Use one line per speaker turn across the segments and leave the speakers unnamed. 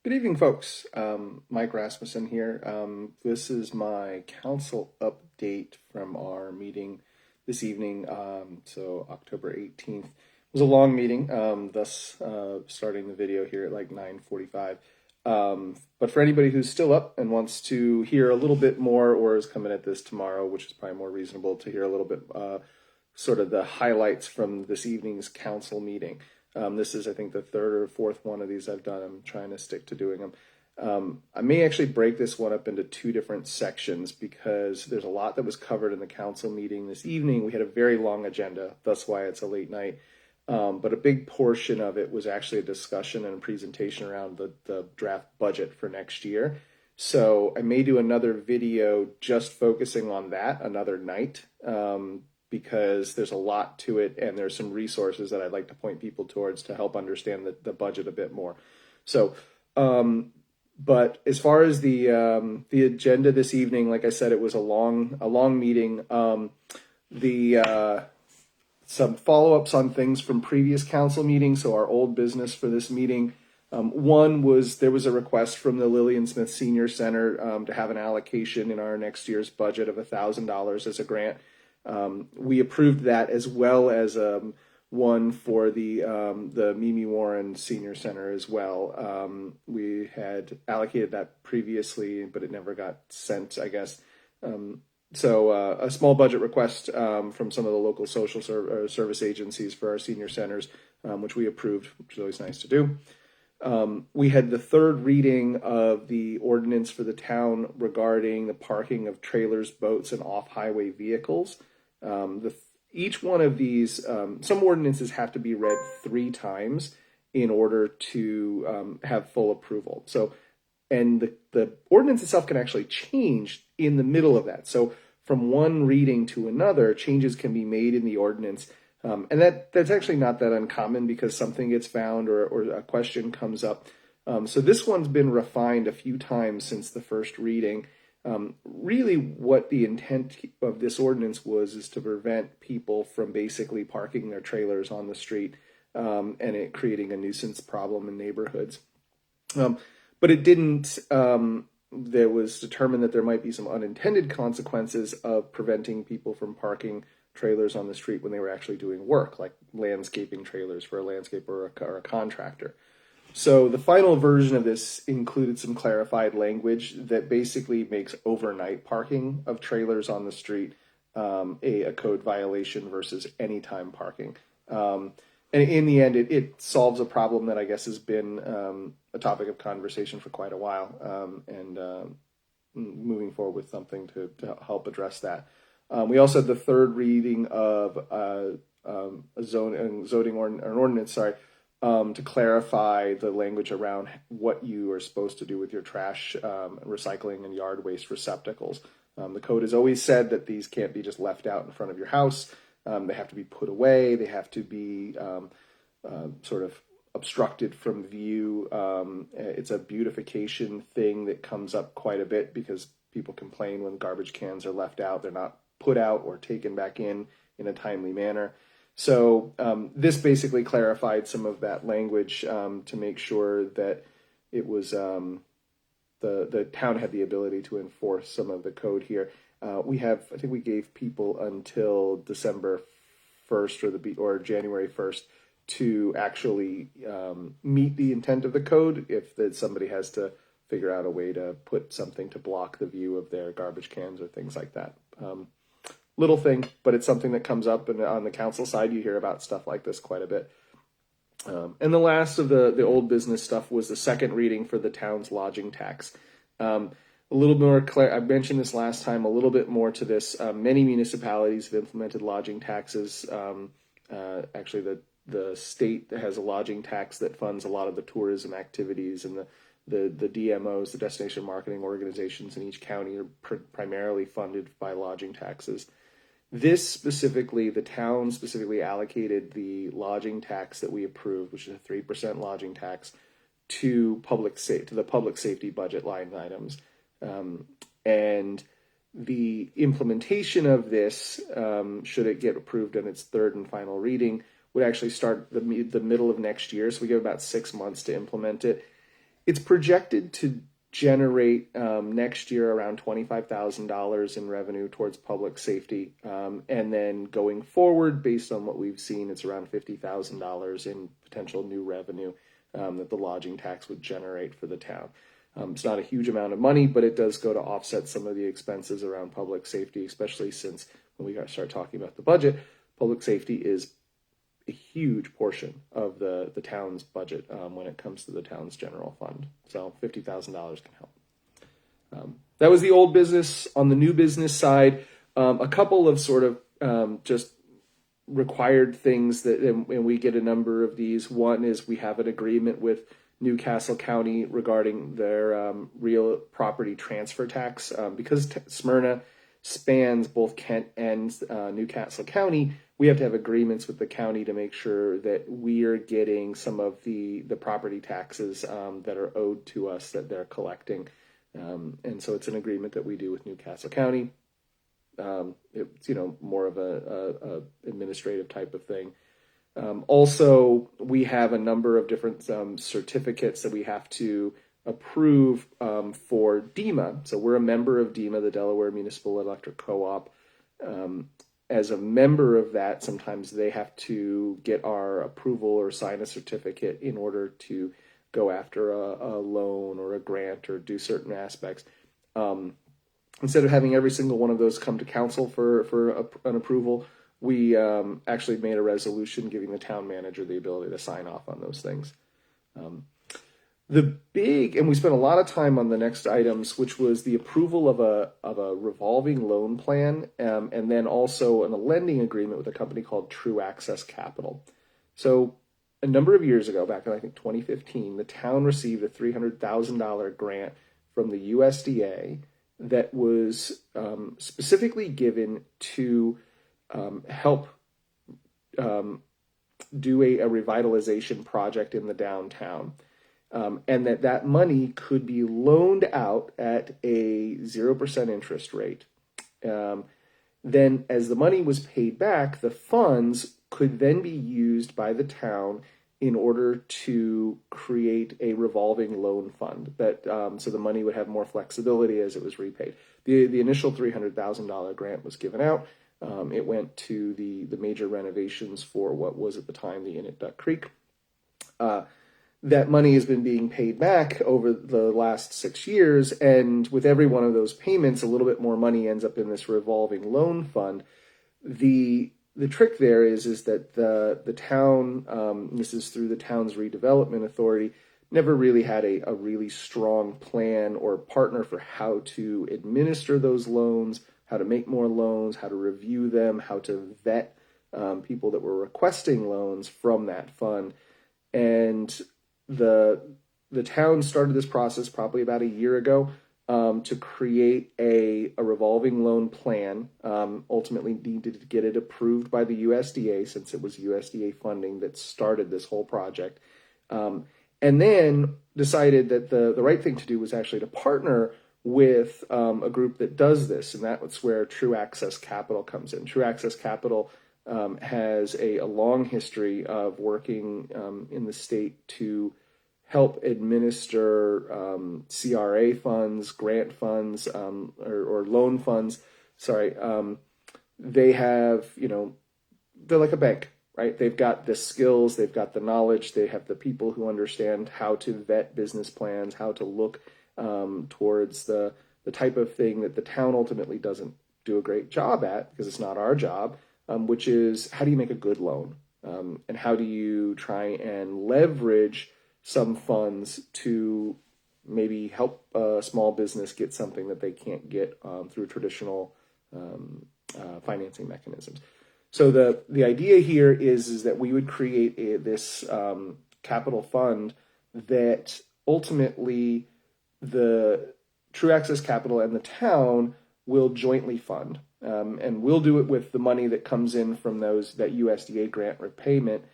Good evening, folks. Mike Rasmussen here. This is my council update from our meeting this evening, so October 18th. It was a long meeting, thus starting the video here at like 9:45. But for anybody who's still up and wants to hear a little bit more or is coming at this tomorrow, which is probably more reasonable to hear a little bit sort of the highlights from this evening's council meeting. This is, I think, the third or fourth one of these I've done. I'm trying to stick to doing them. I may actually break this one up into two different sections because there's a lot that was covered in the council meeting this evening. We had a very long agenda, that's why it's a late night. But a big portion of it was actually a discussion and a presentation around the draft budget for next year. So I may do another video just focusing on that another night. Because there's a lot to it and there's some resources that I'd like to point people towards to help understand the budget a bit more. So, but as far as the agenda this evening, like I said, it was a long meeting. Some follow-ups on things from previous council meetings. So our old business for this meeting. One was there was a request from the Lillian Smith Senior Center to have an allocation in our next year's budget of $1,000 as a grant. We approved that as well as one for the Mimi Warren Senior Center as well. We had allocated that previously, but it never got sent, I guess. So a small budget request from some of the local social service agencies for our senior centers, which we approved, which is always nice to do. We had the third reading of the ordinance for the town regarding the parking of trailers, boats, and off-highway vehicles. Each one of these, some ordinances have to be read 3 times in order to have full approval. So, and the ordinance itself can actually change in the middle of that. So from one reading to another, changes can be made in the ordinance. And that's actually not that uncommon because something gets found or a question comes up. So this one's been refined a few times since the first reading. Really what the intent of this ordinance is to prevent people from basically parking their trailers on the street and it creating a nuisance problem in neighborhoods. But it didn't, there was determined that there might be some unintended consequences of preventing people from parking trailers on the street when they were actually doing work, like landscaping trailers for a landscaper or a contractor. So the final version of this included some clarified language that basically makes overnight parking of trailers on the street a code violation versus anytime parking. And in the end, it solves a problem that I guess has been a topic of conversation for quite a while, and moving forward with something to help address that. We also had the third reading of an ordinance, to clarify the language around what you are supposed to do with your trash, recycling, and yard waste receptacles. The code has always said that these can't be just left out in front of your house. They have to be put away. They have to be sort of obstructed from view. It's a beautification thing that comes up quite a bit because people complain when garbage cans are left out. They're not put out or taken back in a timely manner. So this basically clarified some of that language to make sure that it was the town had the ability to enforce some of the code here. I think we gave people until December 1st or January 1st to actually meet the intent of the code if somebody has to figure out a way to put something to block the view of their garbage cans or things like that. Little thing, but it's something that comes up, and on the council side, you hear about stuff like this quite a bit. And the last of the old business stuff was the second reading for the town's lodging tax. A little more I mentioned this last time, a little bit more to this. Many municipalities have implemented lodging taxes. Actually, the state has a lodging tax that funds a lot of the tourism activities, and the DMOs, the destination marketing organizations in each county are primarily funded by lodging taxes. This specifically, the town specifically allocated the lodging tax that we approved, which is a 3% lodging tax, to the public safety budget line items. And the implementation of this, should it get approved in its third and final reading, would actually start the middle of next year. So we give about 6 months to implement it. It's projected to generate next year around $25,000 in revenue towards public safety. And then going forward, based on what we've seen, it's around $50,000 in potential new revenue that the lodging tax would generate for the town. It's not a huge amount of money, but it does go to offset some of the expenses around public safety, especially since when we start talking about the budget, public safety is a huge portion of the town's budget when it comes to the town's general fund. So $50,000 can help. That was the old business. On the new business side, a couple of sort of just required things that, and we get a number of these. One is we have an agreement with Newcastle County regarding their real property transfer tax. Because Smyrna spans both Kent and Newcastle County, we have to have agreements with the county to make sure that we are getting some of the property taxes that are owed to us that they're collecting. And so it's an agreement that we do with Newcastle County. It's, more of a administrative type of thing. Also, we have a number of different certificates that we have to approve for DEMA. So we're a member of DEMA, the Delaware Municipal Electric Co-op. As a member of that, sometimes they have to get our approval or sign a certificate in order to go after a loan or a grant or do certain aspects. Instead of having every single one of those come to council for an approval, we actually made a resolution giving the town manager the ability to sign off on those things. And we spent a lot of time on the next items, which was the approval of a revolving loan plan, and then also a lending agreement with a company called True Access Capital. So a number of years ago, back in I think 2015, the town received a $300,000 grant from the USDA that was specifically given to help do a revitalization project in the downtown. And that money could be loaned out at a 0% interest rate. Then as the money was paid back, the funds could then be used by the town in order to create a revolving loan fund that so the money would have more flexibility as it was repaid. The initial $300,000 grant was given out. It went to the major renovations for what was at the time the Inn at Duck Creek. That money has been being paid back over the last 6 years, and with every one of those payments, a little bit more money ends up in this revolving loan fund. The trick there is that the town, this is through the town's redevelopment authority, never really had a really strong plan or partner for how to administer those loans, how to make more loans, how to review them, how to vet people that were requesting loans from that fund. And the town started this process probably about a year ago to create a revolving loan plan. Ultimately needed to get it approved by the USDA, since it was USDA funding that started this whole project. And then decided that the right thing to do was actually to partner with a group that does this, and that's where True Access Capital comes in. True Access Capital has a long history of working in the state to help administer CRA funds, grant funds, or loan funds. Sorry, they have, they're like a bank, right? They've got the skills, they've got the knowledge, they have the people who understand how to vet business plans, how to look towards the type of thing that the town ultimately doesn't do a great job at, because it's not our job, which is how do you make a good loan? And how do you try and leverage some funds to maybe help a small business get something that they can't get through traditional financing mechanisms. So the idea here is that we would create this capital fund that ultimately the True Access Capital and the town will jointly fund. And we'll do it with the money that comes in from that USDA grant repayment.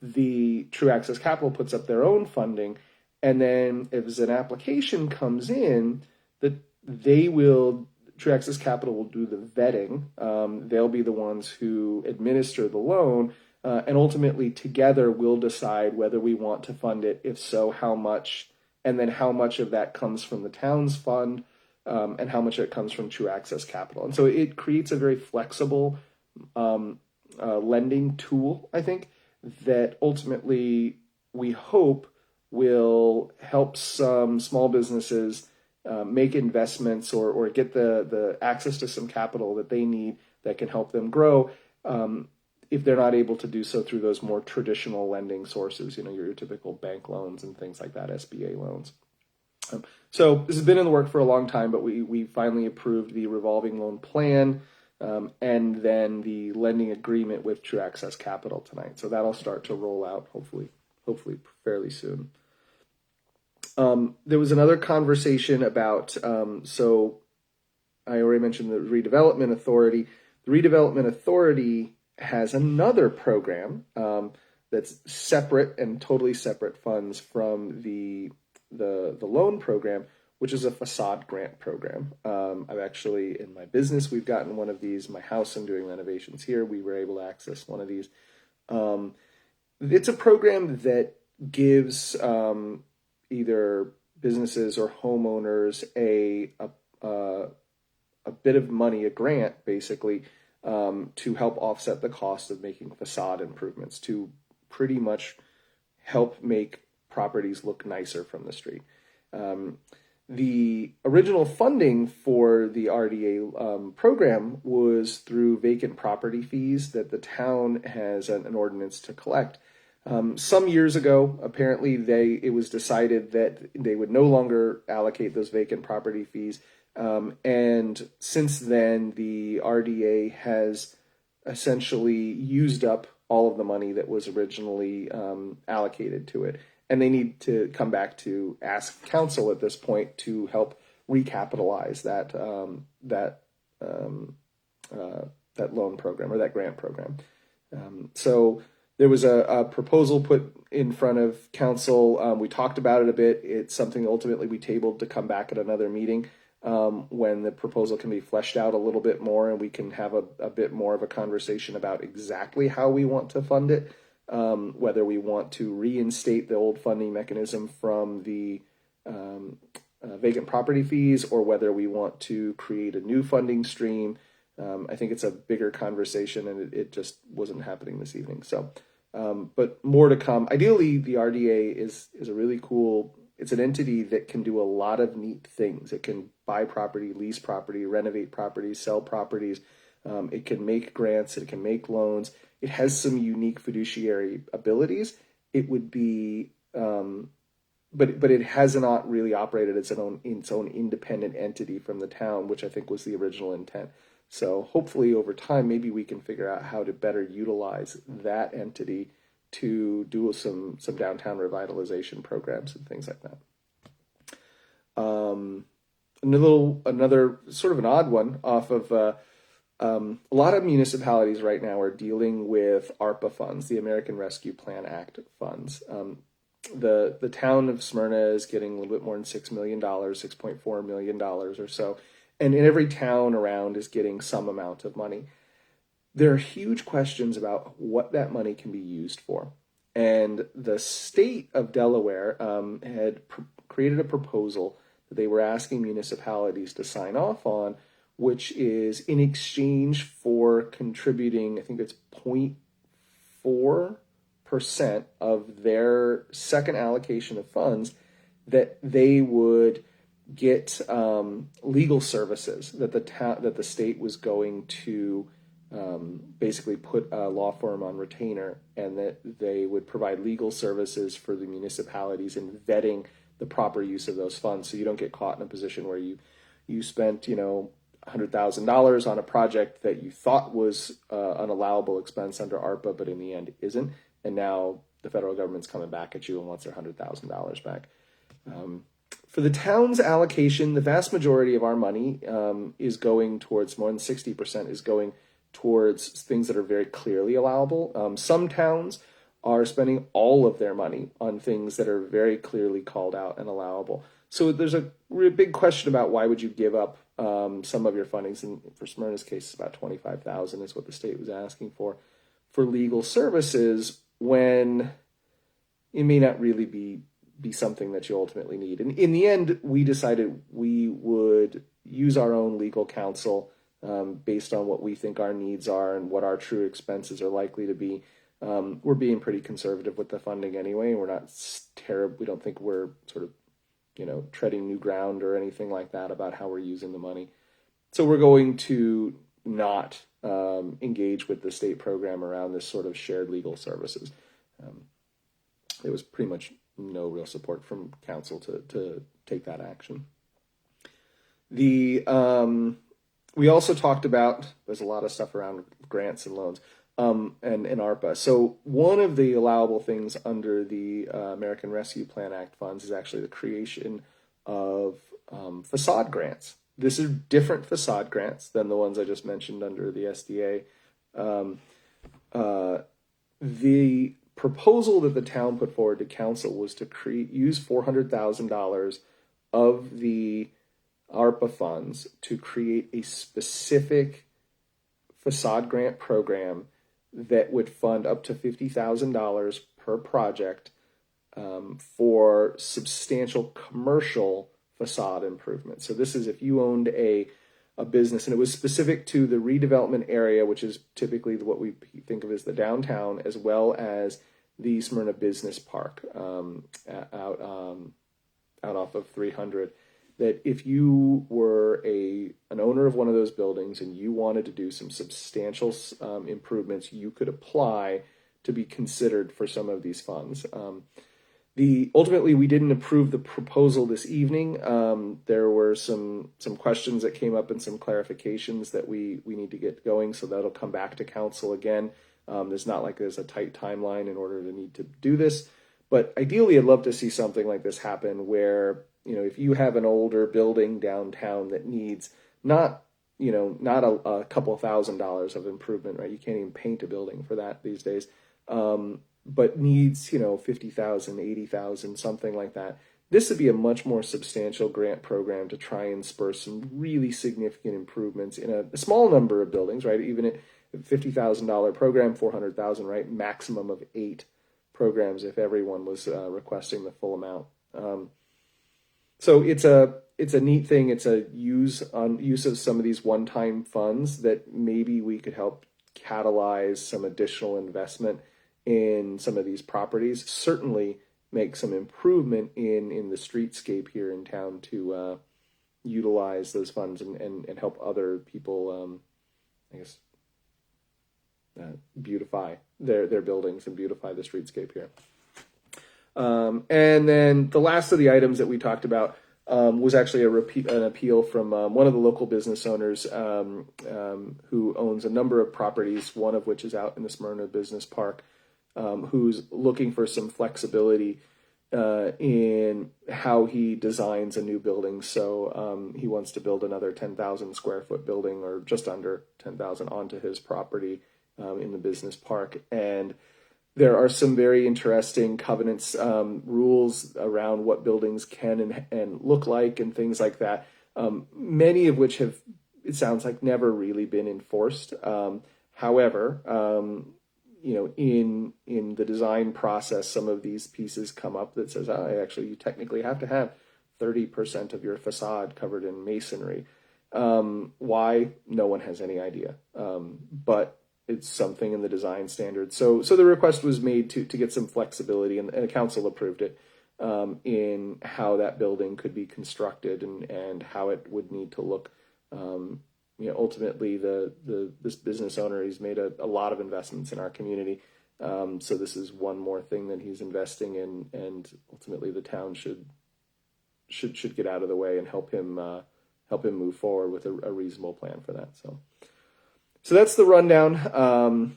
The True Access Capital puts up their own funding, and then if an application comes in, that True Access Capital will do the vetting. They'll be the ones who administer the loan, and ultimately together we'll decide whether we want to fund it. If so, how much, and then how much of that comes from the town's fund, and how much of it comes from True Access Capital. And so it creates a very flexible lending tool, I think, that ultimately we hope will help some small businesses make investments or get the access to some capital that they need that can help them grow, if they're not able to do so through those more traditional lending sources, your typical bank loans and things like that, SBA loans. So this has been in the work for a long time, but we finally approved the revolving loan plan, and then the lending agreement with True Access Capital tonight. So that'll start to roll out hopefully fairly soon. There was another conversation about, so I already mentioned the Redevelopment Authority. The Redevelopment Authority has another program that's separate and totally separate funds from the loan program, which is a facade grant program. I've actually, in my business, we've gotten one of these. My house, I'm doing renovations here. We were able to access one of these. It's a program that gives either businesses or homeowners a bit of money, a grant, basically, to help offset the cost of making facade improvements, to pretty much help make properties look nicer from the street. The original funding for the RDA program was through vacant property fees that the town has an ordinance to collect. Some years ago, apparently, it was decided that they would no longer allocate those vacant property fees. And since then, the RDA has essentially used up all of the money that was originally allocated to it. And they need to come back to ask council at this point to help recapitalize that loan program or that grant program. So there was a proposal put in front of council. We talked about it a bit. It's something ultimately we tabled to come back at another meeting when the proposal can be fleshed out a little bit more and we can have a bit more of a conversation about exactly how we want to fund it. Whether we want to reinstate the old funding mechanism from the vacant property fees or whether we want to create a new funding stream. I think it's a bigger conversation and it just wasn't happening this evening. So, but more to come. Ideally, the RDA is a really cool, it's an entity that can do a lot of neat things. It can buy property, lease property, renovate properties, sell properties. It can make grants, it can make loans. It has some unique fiduciary abilities. It would be, but it has not really operated as its own independent entity from the town, which I think was the original intent. So hopefully over time, maybe we can figure out how to better utilize that entity to do some downtown revitalization programs and things like that. Another sort of an odd one off of a lot of municipalities right now are dealing with ARPA funds, the American Rescue Plan Act funds. The town of Smyrna is getting a little bit more than $6 million, $6.4 million or so. And every town around is getting some amount of money. There are huge questions about what that money can be used for. And the state of Delaware had created a proposal that they were asking municipalities to sign off on, which is in exchange for contributing, I think it's 0.4% of their second allocation of funds, that they would get legal services that the state was going to basically put a law firm on retainer, and that they would provide legal services for the municipalities in vetting the proper use of those funds, so you don't get caught in a position where you spent $100,000 on a project that you thought was an allowable expense under ARPA, but in the end isn't, and now the federal government's coming back at you and wants their $100,000 back. For the town's allocation, the vast majority of our money is going towards, more than 60% is going towards things that are very clearly allowable. Some towns are spending all of their money on things that are very clearly called out and allowable. So there's a big question about why would you give up some of your fundings, and for Smyrna's case, about $25,000 is what the state was asking for legal services, when it may not really be be something that you ultimately need. And in the end, we decided we would use our own legal counsel based on what we think our needs are and what our true expenses are likely to be. We're being pretty conservative with the funding anyway. We're not terrible. We don't think we're sort of, treading new ground or anything like that about how we're using the money. So we're going to not engage with the state program around this sort of shared legal services. There was pretty much no real support from council to take that action. We also talked about, there's a lot of stuff around grants and loans and ARPA. So one of the allowable things under the American Rescue Plan Act funds is actually the creation of facade grants. This is different facade grants than the ones I just mentioned under the SDA. The proposal that the town put forward to council was to use $400,000 of the ARPA funds to create a specific facade grant program that would fund up to $50,000 per project for substantial commercial facade improvements. So this is if you owned a business, and it was specific to the redevelopment area, which is typically what we think of as the downtown, as well as the Smyrna Business Park out off of 300. That if you were an owner of one of those buildings and you wanted to do some substantial improvements, you could apply to be considered for some of these funds. Ultimately, we didn't approve the proposal this evening. There were some questions that came up and some clarifications that we need to get going, so that'll come back to council again. There's not like there's a tight timeline in order to need to do this, but ideally, I'd love to see something like this happen where, if you have an older building downtown that needs not a couple $1,000s of improvement, right? You can't even paint a building for that these days. But needs, 50,000, 80,000, something like that. This would be a much more substantial grant program to try and spur some really significant improvements in a small number of buildings, right? Even at $50,000 program, 400,000, right? Maximum of 8 programs if everyone was requesting the full amount. So it's a neat thing. It's a use of some of these one-time funds that maybe we could help catalyze some additional investment in some of these properties, certainly make some improvement in the streetscape here in town to utilize those funds and help other people, beautify their buildings and beautify the streetscape here. And then the last of the items that we talked about was actually an appeal from one of the local business owners who owns a number of properties, one of which is out in the Smyrna Business Park. Who's looking for some flexibility in how he designs a new building. So he wants to build another 10,000 square foot building, or just under 10,000, onto his property in the business park. And there are some very interesting covenants, rules around what buildings can and look like and things like that, many of which have, it sounds like, never really been enforced. However, in the design process, some of these pieces come up that says, actually, you technically have to have 30% of your facade covered in masonry. Why? No one has any idea. But it's something in the design standards. So the request was made to get some flexibility, and the council approved it in how that building could be constructed and how it would need to look. Ultimately, this business owner, he's made a lot of investments in our community. So this is one more thing that he's investing in, and ultimately the town should get out of the way and help him move forward with a reasonable plan for that. So that's the rundown.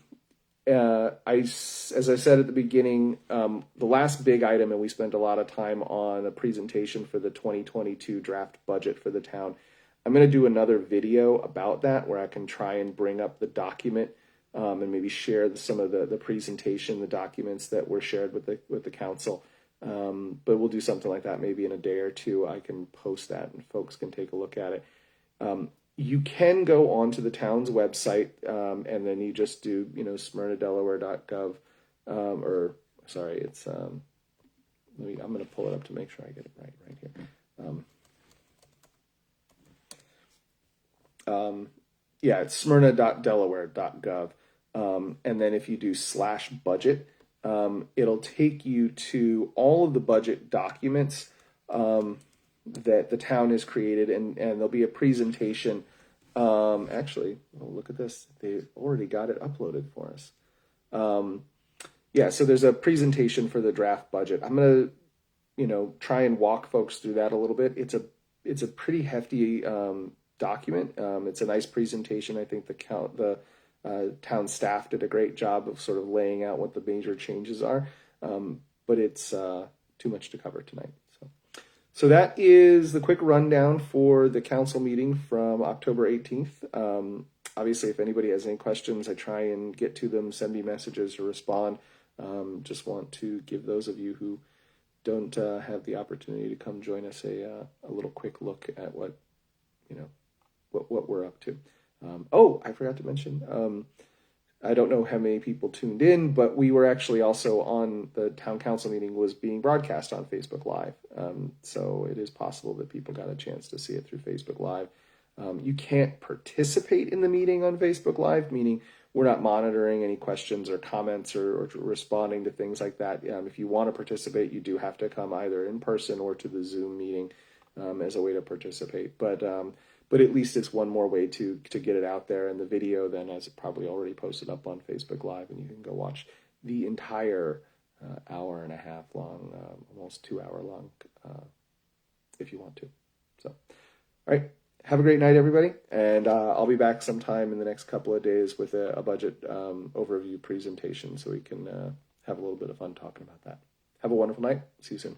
As I said at the beginning, the last big item, and we spent a lot of time on a presentation for the 2022 draft budget for the town. I'm going to do another video about that where I can try and bring up the document and maybe share some of the presentation, the documents that were shared with the council. But we'll do something like that maybe in a day or two. I can post that and folks can take a look at it. You can go onto the town's website and then you just do, smyrnadelaware.gov it's I'm going to pull it up to make sure I get it right here. Yeah, it's smyrna.delaware.gov. And then if you do /budget, it'll take you to all of the budget documents that the town has created, and there'll be a presentation. Actually, oh, look at this. They already got it uploaded for us. Yeah, so there's a presentation for the draft budget. I'm going to, try and walk folks through that a little bit. It's a pretty hefty document. It's a nice presentation. I think the town staff did a great job of sort of laying out what the major changes are, but it's too much to cover tonight. So that is the quick rundown for the council meeting from October 18th. Obviously, if anybody has any questions, I try and get to them, send me messages or respond. Just want to give those of you who don't have the opportunity to come join us a little quick look at what we're up to. I forgot to mention, I don't know how many people tuned in, but we were actually also on the town council meeting was being broadcast on Facebook Live. So it is possible that people got a chance to see it through Facebook Live. You can't participate in the meeting on Facebook Live, meaning we're not monitoring any questions or comments or responding to things like that. If you want to participate, you do have to come either in person or to the Zoom meeting as a way to participate. But at least it's one more way to get it out there. And the video then is probably already posted up on Facebook Live, and you can go watch the entire hour and a half long, almost 2 hour long, if you want to. So, all right. Have a great night, everybody. And I'll be back sometime in the next couple of days with a budget overview presentation so we can have a little bit of fun talking about that. Have a wonderful night. See you soon.